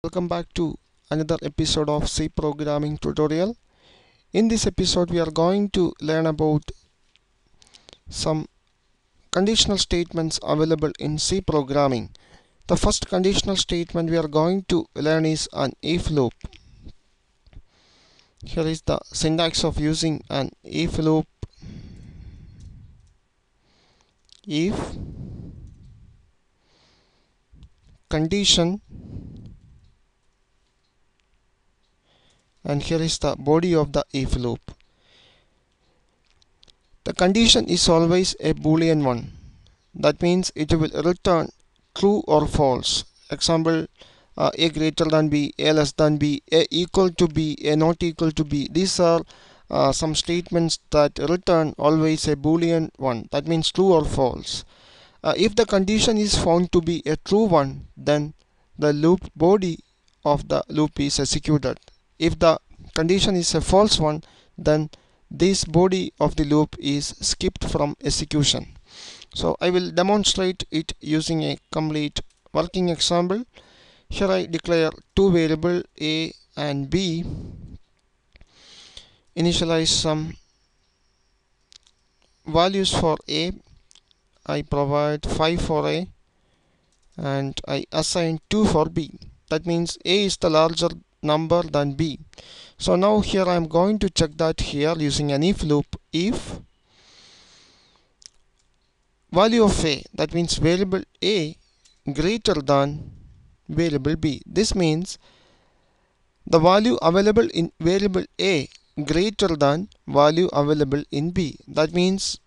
Welcome back to another episode of C programming tutorial. In this episode we are going to learn about some conditional statements available in C programming. The first conditional statement we are going to learn is an if loop. Here is the syntax of using an if loop. If condition, and here is the body of the if loop. The condition is always a boolean one. That means it will return true or false. Example, a greater than b, a less than b, a equal to b, a not equal to b. These are some statements that return always a boolean one. That means true or false. If the condition is found to be a true one, then the loop body of the loop is executed. If the condition is a false one, then this body of the loop is skipped from execution. So I will demonstrate it using a complete working example. Here I declare two variables a and b, initialize some values for a, I provide 5 for a, and I assign 2 for b. That means a is the larger number than b. So now here I am going to check that here using an if loop. If value of a, that means variable a, greater than variable b. This means the value available in variable a greater than value available in b. That means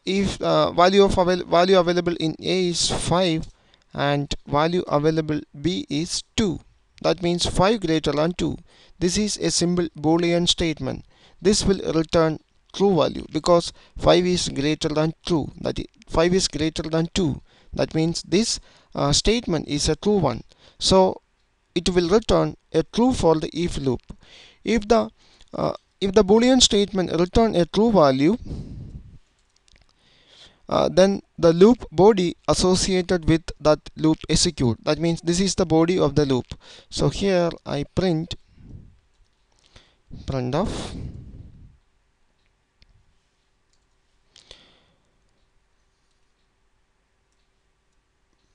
if value available in a is 5 and value available b is 2, that means 5 greater than 2. This is a simple boolean statement. This will return true value because 5 is greater than 2. That is, 5 is greater than 2. That means this statement is a true one. So it will return a true for the if loop. If the boolean statement return a true value, then the loop body associated with that loop execute. That means this is the body of the loop. So here I print of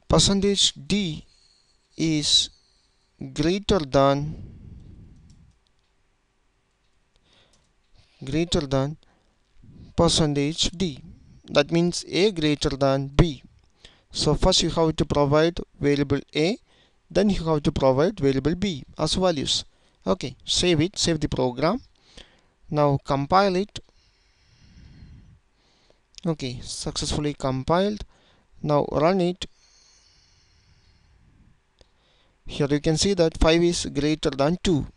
percentage d is greater than percentage d. That means a greater than b. So first you have to provide variable a, then you have to provide variable b as values. Okay, save it, save the program. Now compile it. Okay, successfully compiled. Now run it. Here you can see that 5 is greater than 2.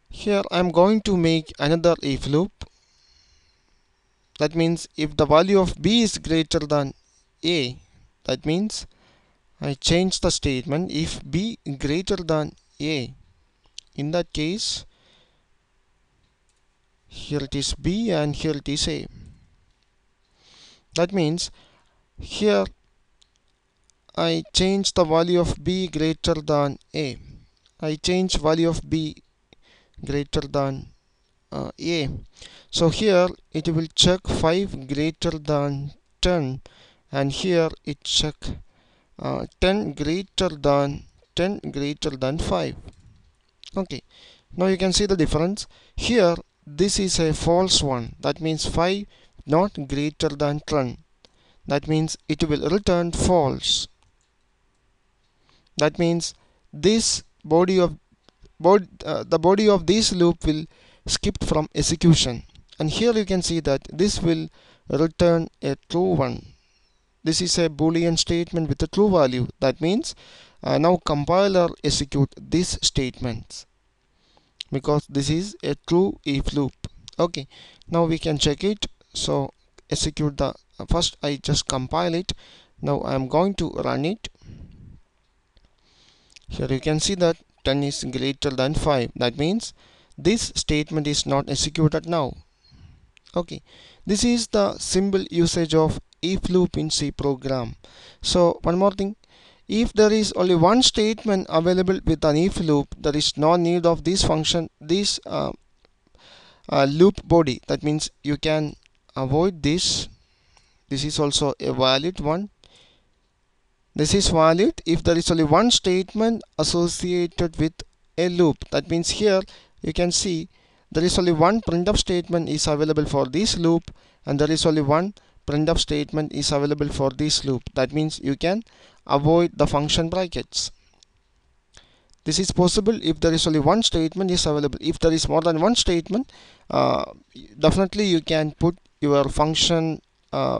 Here I am going to make another if loop. That means if the value of b is greater than a, that means I change the statement. If b greater than a, in that case here it is b and here it is a. That means here I change the value of b greater than a. I change value of b greater than a. So here it will check 5 greater than 10, and here it check 10 greater than 5. Okay, now you can see the difference. Here this is a false one. That means 5 not greater than 10. That means it will return false. That means this body of the body of this loop will skip from execution. And here you can see that this will return a true one. This is a boolean statement with a true value. That means now compiler execute these statements because this is a true if loop. Okay, now we can check it. So execute the first I just compile it. Now I am going to run it. Here you can see that 10 is greater than 5. That means this statement is not executed now. Okay, this is the simple usage of if loop in C program. So one more thing, if there is only one statement available with an if loop, there is no need of this function, this loop body. That means you can avoid this. This is also a valid one. This is valid if there is only one statement associated with a loop. That means here you can see there is only one printf statement is available for this loop, and there is only one printf statement is available for this loop. That means you can avoid the function brackets. This is possible if there is only one statement is available. If there is more than one statement, definitely you can put your function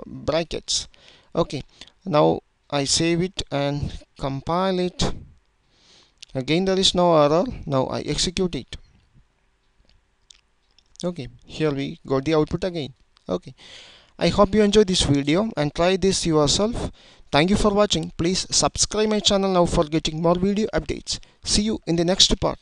brackets. Okay, now I save it and compile it. Again there is no error. Now I execute it. Okay, here we got the output again. Okay, I hope you enjoyed this video and try this yourself. Thank you for watching. Please subscribe my channel now for getting more video updates. See you in the next part.